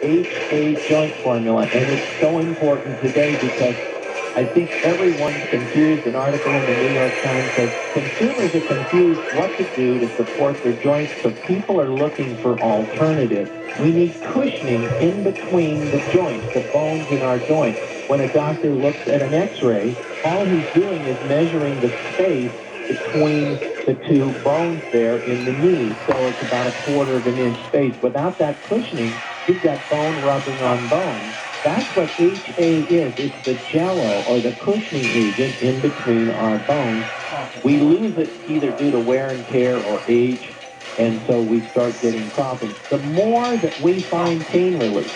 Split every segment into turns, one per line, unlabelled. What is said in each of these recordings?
HA joint formula, and it's so important today because I think everyone's confused. An article in the New York Times says consumers are confused what to do to support their joints, so people are looking for alternatives. We need cushioning in between the joints, the bones in our joints. When a doctor looks at an X-ray, all he's doing is measuring the space between the two bones there in the knee. So it's about 1/4 of an inch space. Without that cushioning, you've got bone rubbing on bone. That's what HA is. It's the jello or the cushioning agent in between our bones. We lose it either due to wear and tear or age, and so we start getting problems. The more that we find pain relief,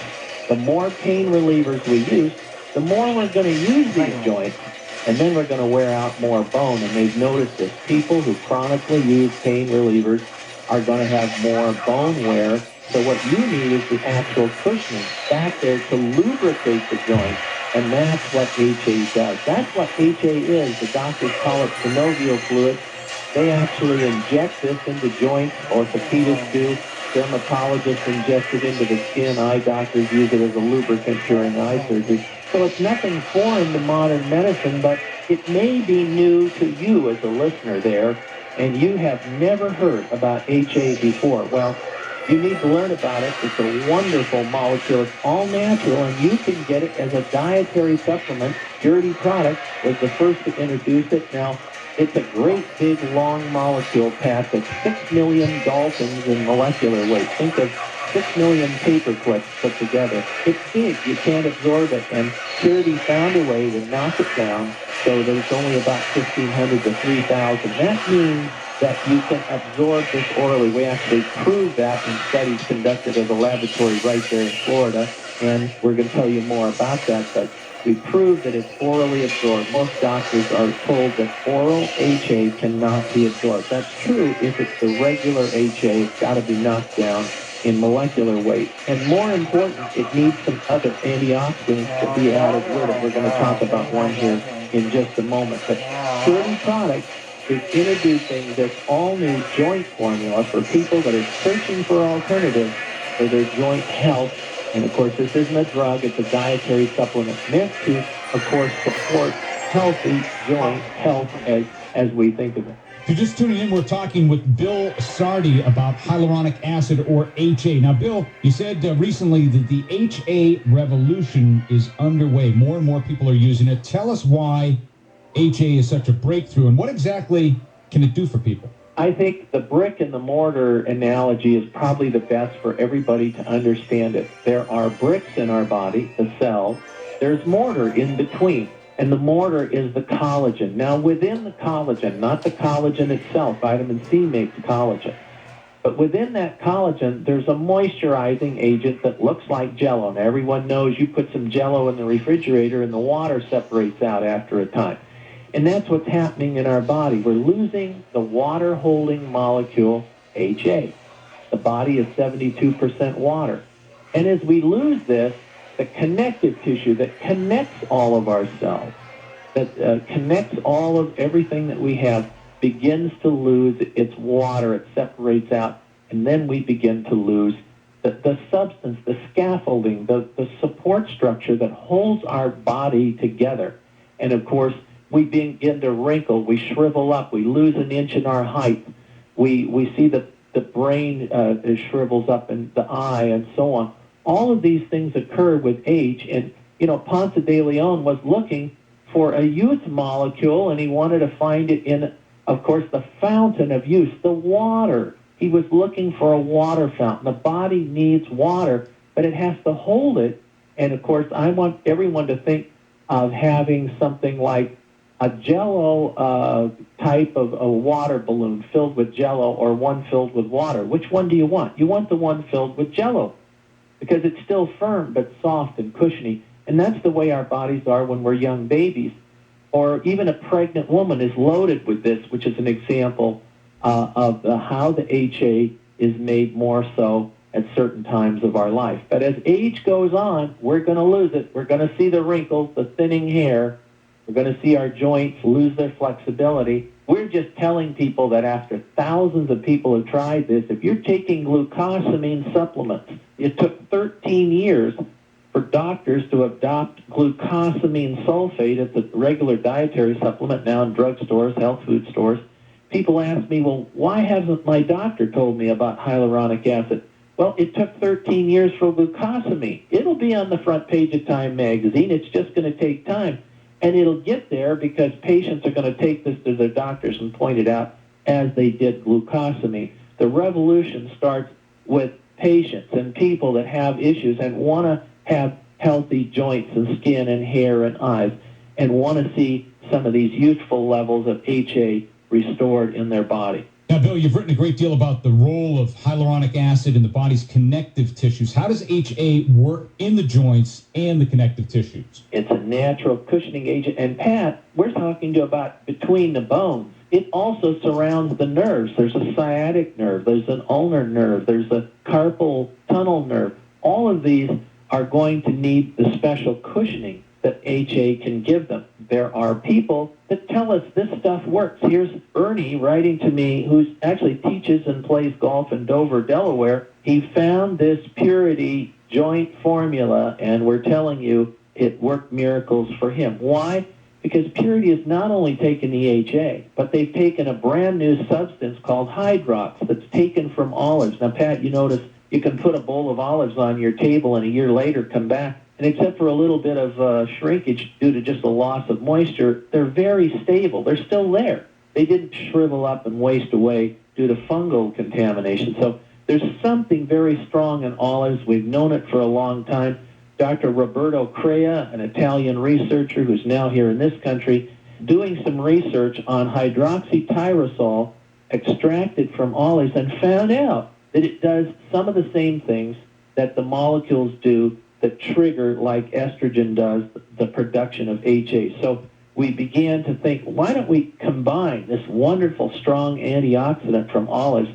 the more pain relievers we use, the more we're going to use these joints, and then we're going to wear out more bone. And they've noticed this. People who chronically use pain relievers are going to have more bone wear. So what you need is the actual cushioning back there to lubricate the joint, and that's what HA does. That's what HA is. The doctors call it synovial fluid. They actually inject this into joints. Orthopedists do. Dermatologists inject it into the skin. Eye doctors use it as a lubricant during eye surgery. So it's nothing foreign to modern medicine, but it may be new to you as a listener there, and you have never heard about HA before. Well, you need to learn about it. It's a wonderful molecule. It's all natural, and you can get it as a dietary supplement. Purity Products was the first to introduce it. Now, it's a great, big, long molecule packed of 6 million Daltons in molecular weight. Think of 6 million paper clips put together. It's big. You can't absorb it, and Purity found a way to knock it down so that it's only about 1,500 to 3,000. That means that you can absorb this orally. We actually proved that in studies conducted at a laboratory right there in Florida, and we're going to tell you more about that, but we proved that it's orally absorbed. Most doctors are told that oral HA cannot be absorbed. That's true if it's the regular HA. It's got to be knocked down in molecular weight. And more important, it needs some other antioxidants to be added with it. We're going to talk about one here in just a moment. But Purity Products is introducing this all-new joint formula for people that are searching for alternatives for their joint health. And, of course, this isn't a drug. It's a dietary supplement meant to, of course, support healthy joint health as we think of it.
If you're just tuning in, we're talking with Bill Sardi about hyaluronic acid, or HA. Now, Bill, you said recently that the HA revolution is underway. More and more people are using it. Tell us why HA is such a breakthrough, and what exactly can it do for people?
I think the brick and the mortar analogy is probably the best for everybody to understand it. There are bricks in our body, the cells. There's mortar in between, and the mortar is the collagen. Now, within the collagen, not the collagen itself, vitamin C makes collagen, but within that collagen, there's a moisturizing agent that looks like Jell-O. Now, everyone knows you put some Jell-O in the refrigerator and the water separates out after a time. And that's what's happening in our body. We're losing the water-holding molecule, HA. The body is 72% water. And as we lose this, the connective tissue that connects all of our cells, that connects all of everything that we have, begins to lose its water. It separates out, and then we begin to lose the substance, the scaffolding, the support structure that holds our body together. And, of course, we begin to wrinkle, we shrivel up, we lose an inch in our height, we see the brain shrivels up in the eye and so on. All of these things occur with age, and, Ponce de Leon was looking for a youth molecule, and he wanted to find it in, of course, the fountain of youth, the water. He was looking for a water fountain. The body needs water, but it has to hold it, and, of course, I want everyone to think of having something like a Jell-O type of a water balloon filled with Jell-O, or one filled with water. Which one do you want? You want the one filled with Jell-O because it's still firm but soft and cushiony. And that's the way our bodies are when we're young babies. Or even a pregnant woman is loaded with this, which is an example of how the HA is made more so at certain times of our life. But as age goes on, we're going to lose it. We're going to see the wrinkles, the thinning hair. We're going to see our joints lose their flexibility. We're just telling people that after thousands of people have tried this, if you're taking glucosamine supplements, It took 13 years for doctors to adopt glucosamine sulfate. It's a regular dietary supplement now in drugstores, health food stores. People ask me, well, why hasn't my doctor told me about hyaluronic acid? Well, it took 13 years for glucosamine. It'll be on the front page of Time magazine. It's just going to take time. And it'll get there because patients are going to take this to their doctors and point it out as they did glucosamine. The revolution starts with patients and people that have issues and want to have healthy joints and skin and hair and eyes and want to see some of these youthful levels of HA restored in their body.
Now, Bill, you've written a great deal about the role of hyaluronic acid in the body's connective tissues. How does HA work in the joints and the connective tissues?
It's a natural cushioning agent. And Pat, we're talking to you about between the bones. It also surrounds the nerves. There's a sciatic nerve. There's an ulnar nerve. There's a carpal tunnel nerve. All of these are going to need the special cushioning that HA can give them. There are people that tell us this stuff works. Here's Ernie writing to me, who actually teaches and plays golf in Dover, Delaware. He found this Purity joint formula, and we're telling you it worked miracles for him. Why? Because Purity has not only taken the HA, but they've taken a brand new substance called Hydrox that's taken from olives. Now, Pat, you notice you can put a bowl of olives on your table and a year later come back, and except for a little bit of shrinkage due to just the loss of moisture, they're very stable. They're still there. They didn't shrivel up and waste away due to fungal contamination. So there's something very strong in olives. We've known it for a long time. Dr. Roberto Crea, an Italian researcher who's now here in this country, doing some research on hydroxytyrosol extracted from olives and found out that it does some of the same things that the molecules do that trigger, like estrogen does, the production of HA. So we began to think, why don't we combine this wonderful, strong antioxidant from olives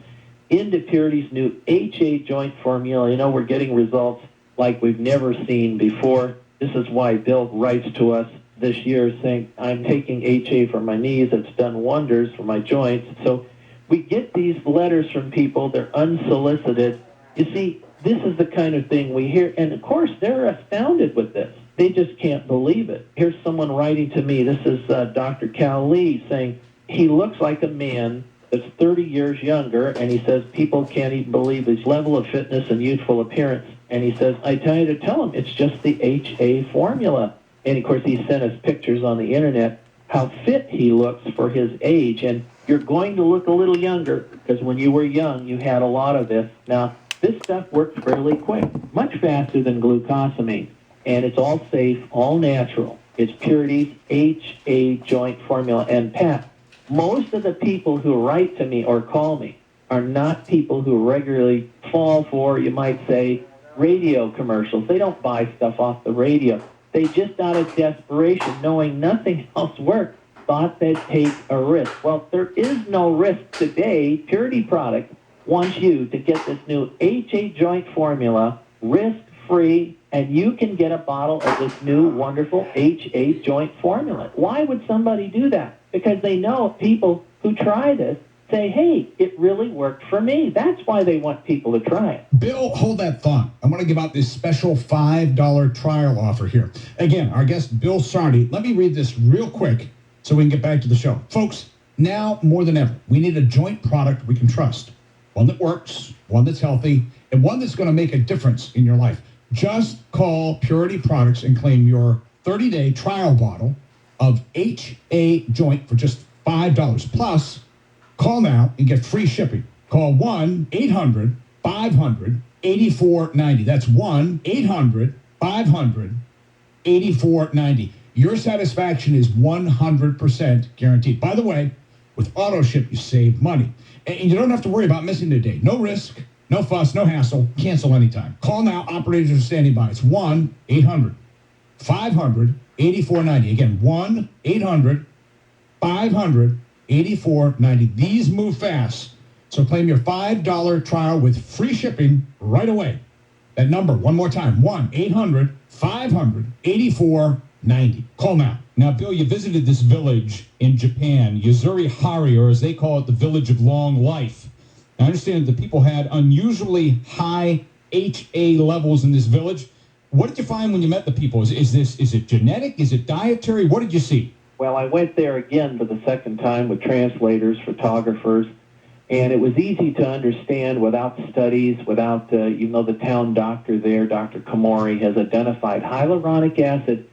into Purity's new HA joint formula? You know, we're getting results like we've never seen before. This is why Bill writes to us this year saying, I'm taking HA for my knees. It's done wonders for my joints. So we get these letters from people. They're unsolicited. You see, this is the kind of thing we hear. And, of course, they're astounded with this. They just can't believe it. Here's someone writing to me. This is Dr. Cal Lee saying he looks like a man that's 30 years younger, and he says people can't even believe his level of fitness and youthful appearance. And he says, I tell you to tell him, it's just the HA formula. And, of course, he sent us pictures on the Internet how fit he looks for his age. And you're going to look a little younger because when you were young, you had a lot of this. Now, this stuff works fairly quick, much faster than glucosamine. And it's all safe, all natural. It's Purity's HA joint formula. And, Pat, most of the people who write to me or call me are not people who regularly fall for, you might say, radio commercials. They don't buy stuff off the radio. They just, out of desperation, knowing nothing else worked, thought they'd take a risk. Well, there is no risk today. Purity product wants you to get this new HA joint formula risk-free, and you can get a bottle of this new wonderful HA joint formula. Why would somebody do that? Because they know people who try this say, hey, it really worked for me. That's why they want people to try it.
Bill, hold that thought. I want to give out this special $5 trial offer here. Again, our guest, Bill Sardi. Let me read this real quick so we can get back to the show. Folks, now more than ever, we need a joint product we can trust. One that works, one that's healthy, and one that's going to make a difference in your life. Just call Purity Products and claim your 30-day trial bottle of HA joint for just $5. Plus, call now and get free shipping. Call 1-800-500-8490. That's 1-800-500-8490. Your satisfaction is 100% guaranteed. By the way, with auto ship, you save money. And you don't have to worry about missing a day. No risk, no fuss, no hassle. Cancel anytime. Call now. Operators are standing by. It's 1-800-500-8490. Again, 1-800-500-8490. These move fast. So claim your $5 trial with free shipping right away. That number, one more time, 1-800-500-8490. Call now. Now, Bill, you visited this village in Japan, Yuzuri Hari, or as they call it, the Village of Long Life. I understand that the people had unusually high HA levels in this village. What did you find when you met the people? Is it genetic? Is it dietary? What did you see?
Well, I went there again for the second time with translators, photographers, and it was easy to understand without studies, without, even though the town doctor there, Dr. Komori, has identified hyaluronic acid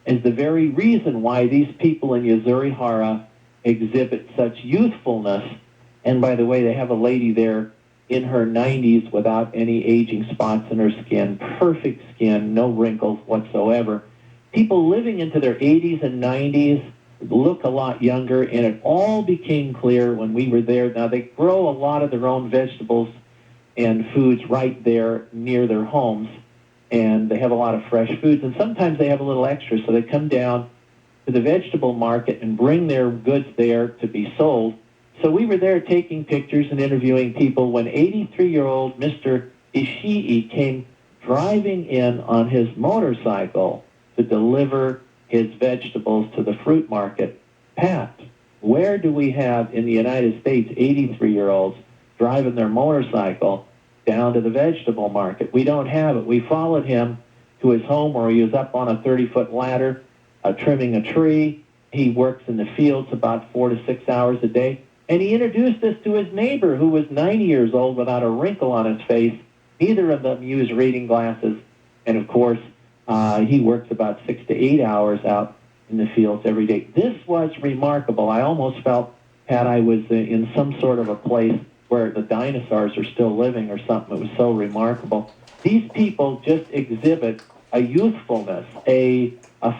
as the very reason why these people in Yuzuri-Hara exhibit such youthfulness. And by the way, they have a lady there in her 90s without any aging spots in her skin, perfect skin, no wrinkles whatsoever. People living into their 80s and 90s look a lot younger, and it all became clear when we were there. Now, they grow a lot of their own vegetables and foods right there near their homes, and they have a lot of fresh foods, and sometimes they have a little extra, so they come down to the vegetable market and bring their goods there to be sold. So we were there taking pictures and interviewing people when 83-year-old Mr. Ishii came driving in on his motorcycle to deliver his vegetables to the fruit market. Pat, where do we have in the United States 83-year-olds driving their motorcycle down to the vegetable market? We don't have it. We followed him to his home where he was up on a 30-foot ladder trimming a tree. He works in the fields about 4 to 6 hours a day. And he introduced us to his neighbor who was 90 years old without a wrinkle on his face. Neither of them used reading glasses. And of course, he works about 6 to 8 hours out in the fields every day. This was remarkable. I almost felt, Pat, I was in some sort of a place where the dinosaurs are still living or something. It was so remarkable. These people just exhibit a youthfulness, a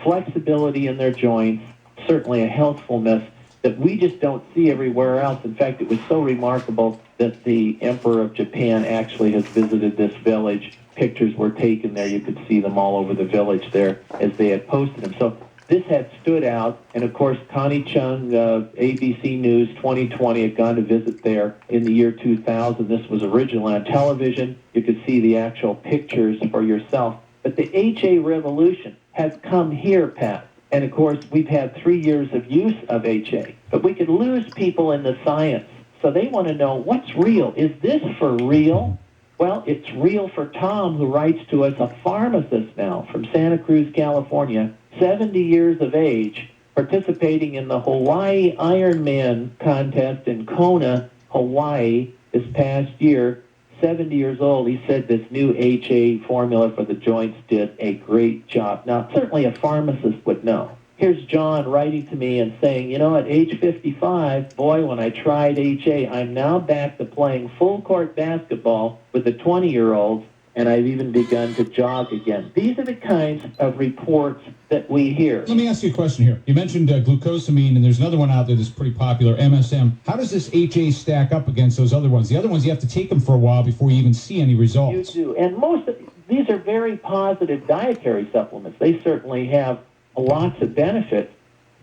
flexibility in their joints, certainly a healthfulness that we just don't see everywhere else. In fact, it was so remarkable that the Emperor of Japan actually has visited this village. Pictures were taken there. You could see them all over the village there as they had posted them. So this had stood out. And of course, Connie Chung, ABC News 2020, had gone to visit there in the year 2000. This was originally on television. You could see the actual pictures for yourself. But the HA revolution has come here, Pat. And of course, we've had 3 years of use of HA. But we could lose people in the science. So they want to know, what's real? Is this for real? Well, it's real for Tom, who writes to us, a pharmacist now from Santa Cruz, California, 70 years of age, participating in the Hawaii Ironman contest in Kona, Hawaii, this past year. 70 years old. He said this new HA formula for the joints did a great job. Now, certainly a pharmacist would know. Here's John writing to me and saying, you know, at age 55, boy, when I tried HA, I'm now back to playing full-court basketball with the 20-year-olds, and I've even begun to jog again. These are the kinds of reports that we hear.
Let me ask you a question here. You mentioned glucosamine, and there's another one out there that's pretty popular, MSM. How does this HA stack up against those other ones? The other ones, you have to take them for a while before you even see any results.
You do, and most of these are very positive dietary supplements. They certainly have lots of benefits.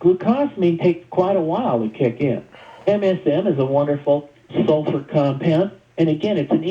Glucosamine takes quite a while to kick in. MSM is a wonderful sulfur compound, and again, it's an